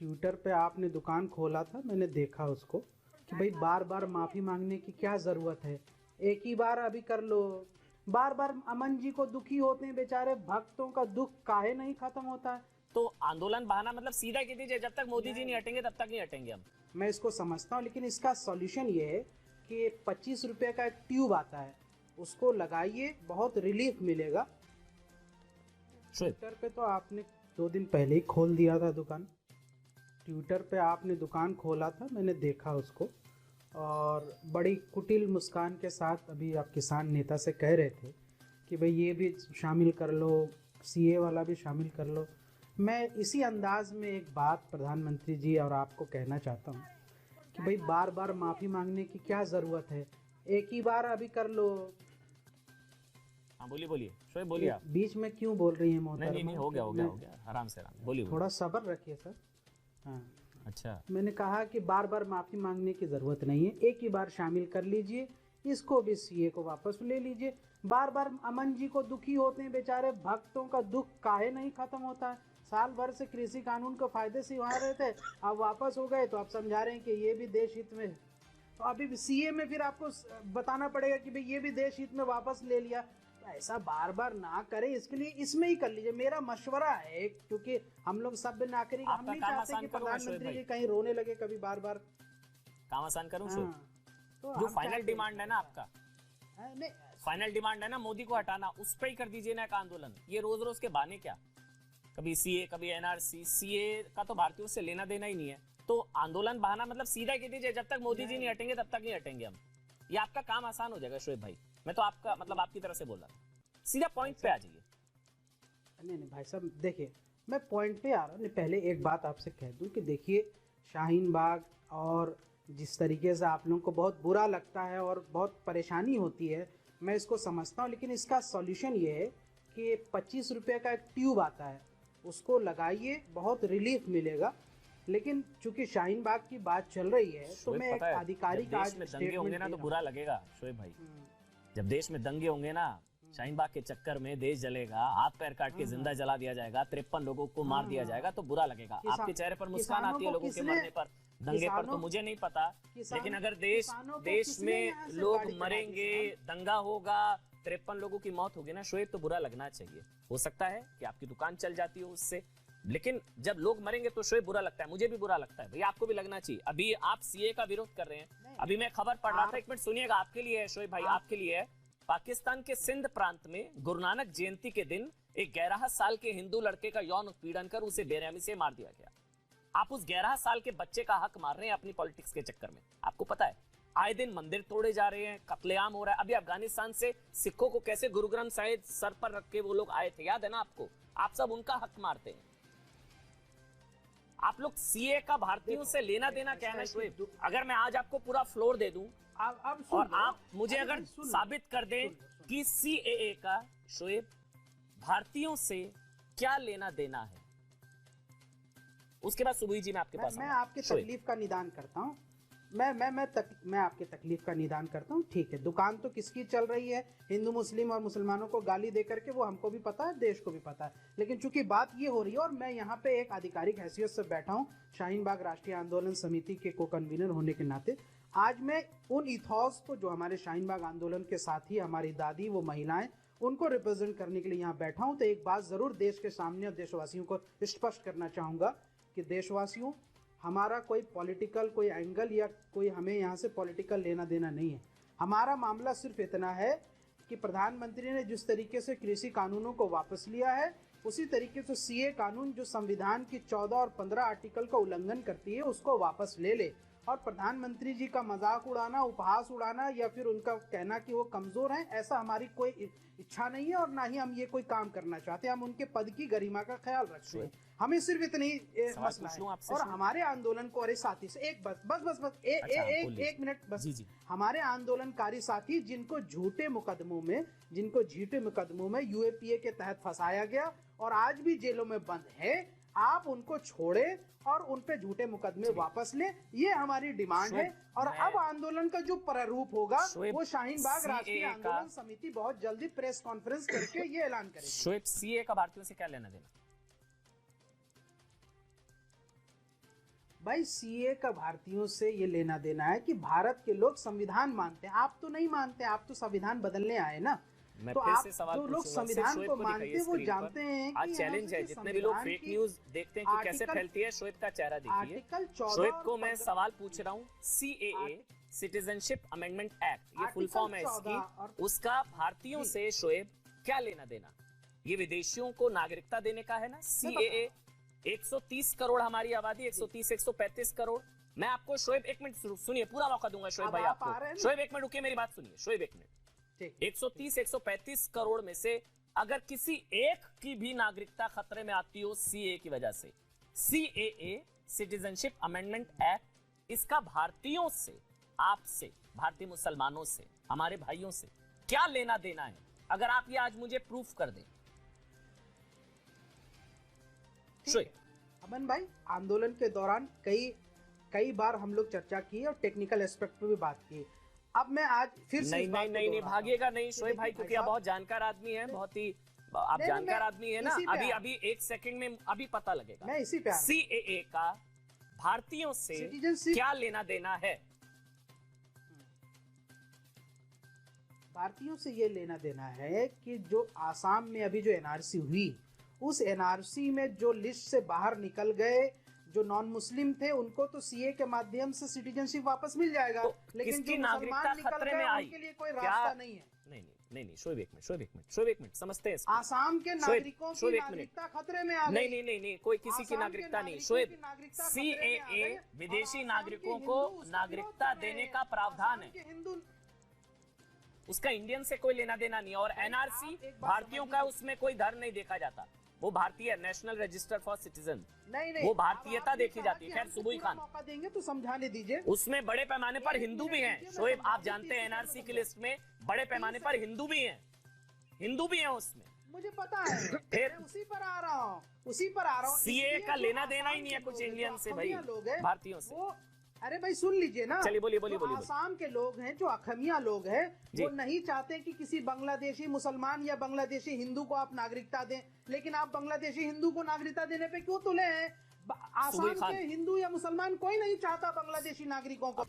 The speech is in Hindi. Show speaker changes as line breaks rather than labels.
ट्विटर पे आपने दुकान खोला था, मैंने देखा उसको कि भाई बार बार माफी मांगने की क्या जरूरत है, एक ही बार अभी कर लो। बार बार अमन जी को दुखी होते हैं बेचारे, भक्तों का दुख काहे नहीं खत्म होता है।
तो आंदोलन बहाना मतलब सीधा कह दीजिए, जब तक मोदी जी नहीं हटेंगे तब तक नहीं हटेंगे हम।
मैं इसको समझता हूँ, लेकिन इसका सॉल्यूशन ये है कि 25 रुपए का एक ट्यूब आता है, उसको लगाइए, बहुत रिलीफ मिलेगा। ट्विटर पे तो आपने 2 दिन पहले ही खोल दिया था दुकान। ट्विटर पे आपने दुकान खोला था, मैंने देखा उसको, और बड़ी कुटिल मुस्कान के साथ अभी आप किसान नेता से कह रहे थे कि भाई ये भी शामिल कर लो, सीए वाला भी शामिल कर लो। मैं इसी अंदाज में एक बात प्रधानमंत्री जी और आपको कहना चाहता हूँ कि भाई बार बार माफ़ी मांगने की क्या ज़रूरत है, एक ही बार अभी कर लो।
हाँ बोलिए बोलिए शोएब, बोलिए आप।
बीच में क्यों बोल रही है
नहीं
मोहतरमा?
नहीं नहीं, हो गया हो गया हो गया, आराम से आराम, बोलिए
थोड़ा सब्र रखिए सर। हाँ,
अच्छा
मैंने कहा कि बार बार माफ़ी मांगने की ज़रूरत नहीं है, एक ही बार शामिल कर लीजिए, इसको भी सीए को वापस ले लीजिए। बार बार अमन जी को दुखी होते हैं बेचारे, भक्तों का दुख काहे नहीं खत्म होता है। साल भर से कृषि कानून के फायदे से वहाँ रहे थे, अब वापस हो गए तो आप समझा रहे हैं कि ये भी देश हित में है। तो अभी सीए में फिर आपको बताना पड़ेगा कि भाई ये भी देश हित में वापस ले लिया। तो ऐसा बार बार ना करें, इसके लिए इसमें ही कर लीजिए, मेरा मशवरा है, क्योंकि हम लोग सभ्य नागरिक, हम नहीं चाहते कि प्रधानमंत्री जी कहीं रोने लगे कभी बार बार।
काम आसान करूं शोएब?
तो
जो फाइनल डिमांड है ना आपका,
नहीं,
फाइनल डिमांड है ना मोदी को हटाना, उस पर ही कर दीजिए ना एक आंदोलन। ये रोज रोज के बहाने क्या, कभी सीए कभी एनआरसी, सीए का तो भारतीयों से लेना देना ही नहीं है, तो आंदोलन बहाना मतलब सीधा कह दीजिए, जब तक मोदी जी नहीं हटेंगे तब तक नहीं हटेंगे हम। ये आपका काम आसान हो जाएगा शोएब भाई, मैं तो आपका मतलब आपकी तरफ से बोल रहा था, सीधा पॉइंट पे आ जाइए।
नहीं भाई साहब, देखिए मैं पॉइंट पे आ रहा हूँ। पहले एक बात आपसे कह दूं कि देखिए, शाहीन बाग और जिस तरीके से आप लोगों को बहुत बुरा लगता है और बहुत परेशानी होती है, मैं इसको समझता हूँ, लेकिन इसका सॉल्यूशन ये है कि 25 रुपए का एक ट्यूब आता है, उसको लगाइए, बहुत रिलीफ मिलेगा। लेकिन चूंकि शाहीन बाग की बात चल रही है तो मैं एक आधिकारिक आज
दंगे होंगे ना तो बुरा लगेगा शोएब भाई। जब देश में दंगे होंगे ना, शाहीन बाग के चक्कर में देश जलेगा, हाथ पैर काट के जिंदा जला दिया जाएगा, 53 लोगों को मार दिया जाएगा, तो बुरा लगेगा। आपके चेहरे पर मुस्कान आती है लोगों के मरने पर, दंगे पर तो मुझे नहीं पता, लेकिन अगर देश में लोग मरेंगे, दंगा होगा, 53 लोगों की मौत होगी ना शोएब, तो बुरा लगना चाहिए। हो सकता है कि आपकी दुकान चल जाती हो उससे, लेकिन जब लोग मरेंगे तो शोएब बुरा लगता है, मुझे भी बुरा लगता है भाई, आपको भी लगना चाहिए। अभी आप सीए का विरोध कर रहे हैं, अभी मैं खबर पढ़ रहा था, एक मिनट सुनिएगा, आपके लिए है शोएब भाई, आपके लिए है। पाकिस्तान के सिंध प्रांत में गुरु नानक जयंती के दिन एक 11 साल के हिंदू लड़के का यौन उत्पीड़न कर उसे बेरहमी से मार दिया गया। आप उस 11 साल के बच्चे का हक मार रहे हैं अपनी पॉलिटिक्स के चक्कर में। आपको पता है आए दिन मंदिर तोड़े जा रहे हैं, कत्लेआम हो रहा है। अभी अफगानिस्तान से सिखों को कैसे गुरु ग्रंथ साहिब सर पर रख के वो लोग आए थे, याद है ना आपको? आप सब उनका हक मारते हैं। आप लोग सीए का भारतीयों से लेना देना क्या है शोएब? अगर मैं आज आपको पूरा फ्लोर दे दूं और आप मुझे अगर साबित कर दें कि सीएए का शोएब भारतीयों से क्या लेना देना है, उसके बाद सुबुई जी मैं आपके पास
मैं आपकी तकलीफ का निदान करता हूं। मैं आपके तकलीफ का निदान करता हूं। ठीक है, दुकान तो किसकी चल रही है, हिंदू मुस्लिम और मुसलमानों को गाली दे करके, वो हमको भी पता है, देश को भी पता है। लेकिन चूंकि बात ये हो रही है और मैं यहाँ पे एक आधिकारिक हैसियत से बैठा हूँ, शाहीन बाग राष्ट्रीय आंदोलन समिति के को कन्वीनर होने के नाते, आज मैं उन इथॉस को जो हमारे शाहीन बाग आंदोलन के साथी, हमारी दादी, वो महिलाएं, उनको रिप्रेजेंट करने के लिए यहाँ बैठा हूँ। तो एक बात जरूर देश के सामने और देशवासियों को स्पष्ट करना चाहूंगा कि देशवासियों, हमारा कोई पॉलिटिकल कोई एंगल या कोई हमें यहाँ से पॉलिटिकल लेना देना नहीं है। हमारा मामला सिर्फ इतना है कि प्रधानमंत्री ने जिस तरीके से कृषि कानूनों को वापस लिया है, उसी तरीके से सीए कानून जो संविधान की 14 और 15 आर्टिकल का उल्लंघन करती है, उसको वापस ले ले। और प्रधानमंत्री जी का मजाक उड़ाना, उपहास उड़ाना या फिर उनका कहना कि वो कमजोर हैं, ऐसा हमारी कोई इच्छा नहीं है और ना ही हम ये कोई काम करना चाहते। हम उनके पद की गरिमा का ख्याल रखते हैं, हमें सिर्फ इतनी मसला है। और हमारे आंदोलन को, अरे साथी से एक एक मिनट बस, हमारे आंदोलनकारी साथी जिनको झूठे मुकदमों में यूएपीए के तहत फंसाया गया और आज भी जेलों में बंद है, आप उनको छोड़े और उन पे झूठे मुकदमे वापस ले, ये हमारी डिमांड है। और अब आंदोलन का जो प्रारूप होगा वो शाहीन बाग राष्ट्रीय आंदोलन समिति बहुत जल्दी प्रेस कॉन्फ्रेंस करके ये ऐलान करेगी।
शोएब, सीए का भारतीयों से क्या लेना देना?
भाई सीए का भारतीयों से ये लेना देना है कि भारत के लोग संविधान मानते हैं, आप तो नहीं मानते, आप तो संविधान बदलने आए ना।
मैं
तो
फिर
आप
से सवाल
जो लोग
पूछूंगा,
संविधान
शोएब
को
को
मानते
दिखाइए
हैं वो
स्क्रीन
जानते
पर।
हैं
आज
कि
चैलेंज है,
NRC
जितने भी लोग
संविधान
फेक
की
न्यूज देखते हैं कि कैसे
आर्टिकल-
फैलती है, शोएब का चेहरा देखिए।
आर्टिकल 14
शोएब
और
को मैं
15
सवाल पूछ रहा हूँ, सीएए सिटीजनशिप अमेंडमेंट एक्ट, ये फुल
आर्टिकल
फॉर्म है
14 और-
इसकी, उसका भारतीयों से शोएब क्या लेना देना? ये विदेशियों को नागरिकता देने का है ना। सीएए 130 करोड़ हमारी आबादी, 130 135 करोड़। मैं आपको शोएब एक मिनट सुनिए, पूरा मौका दूंगा शोएब
अब
भाई
आप आ रहे हैं
आपको।
ना?
शोएब एक मिनट रुकिए, मेरी बात सुनिए शोएब एक मिनट।
ठीक।
130 135 करोड़ में से अगर किसी एक की भी नागरिकता खतरे में आती हो सीए की वजह से, सीएए सिटीजनशिप अमेंडमेंट एक्ट, इसका भारतीयों से, आपसे, भारतीय मुसलमानों से, हमारे भाइयों से क्या लेना देना है? अगर आप ये आज मुझे प्रूफ कर दें।
अमन भाई, आंदोलन के दौरान कई बार हम लोग चर्चा की और टेक्निकल एस्पेक्ट पे भी बात की। अब मैं आज फिर से
नहीं भागिएगा नहीं शोएब भाई, क्योंकि आप बहुत जानकार आदमी हैं, बहुत ही आप जानकार आदमी है ना। अभी एक सेकंड में अभी पता लगेगा।
मैं इसी पे
सीएए का भारतीयों से क्या लेना देना है?
भारतीयों से ये लेना देना है कि जो आसाम में अभी जो एनआरसी हुई, उस एनआरसी में जो लिस्ट से बाहर निकल गए, जो नॉन मुस्लिम थे, उनको तो सीए के माध्यम से सिटीजनशिप वापस मिल जाएगा।
तो
लेकिन जो
नागरिकता खतरे में आई,
उनके लिए कोई रास्ता नहीं है।
नहीं शोएब एक मिनट समझते हैं।
आसाम के नागरिकों की नागरिकता खतरे में आ गई।
नहीं, कोई किसी की नागरिकता नहीं शोएब। सीएए विदेशी नागरिकों को नागरिकता देने का प्रावधान है, उसका इंडियन से कोई लेना देना नहीं। और एनआरसी भारतीयों का, उसमें कोई धर्म नहीं देखा जाता, वो भारतीय नेशनल रजिस्टर फॉर सिटीजन,
नहीं,
वो भारतीयता देखी जाती है। खैर सुबुई खान
मौका देंगे तो समझाने दीजिए।
उसमें बड़े पैमाने पर हिंदू भी हैं शोएब, आप जानते हैं एनआरसी की लिस्ट में बड़े पैमाने पर हिंदू भी हैं उसमें।
मुझे पता है,
फिर
उसी पर आ रहा हूँ।
सीए का लेना देना ही नहीं है कुछ इंडियन से भाई, भारतीयों से।
अरे भाई सुन लीजिए ना,
चलिए बोलिए।
आसाम के लोग हैं, जो अखमिया लोग हैं, वो नहीं चाहते कि किसी बांग्लादेशी मुसलमान या बांग्लादेशी हिंदू को आप नागरिकता दें, लेकिन आप बांग्लादेशी हिंदू को नागरिकता देने पे क्यों तुले हैं? आसाम के हिंदू या मुसलमान कोई नहीं चाहता बांग्लादेशी नागरिकों को।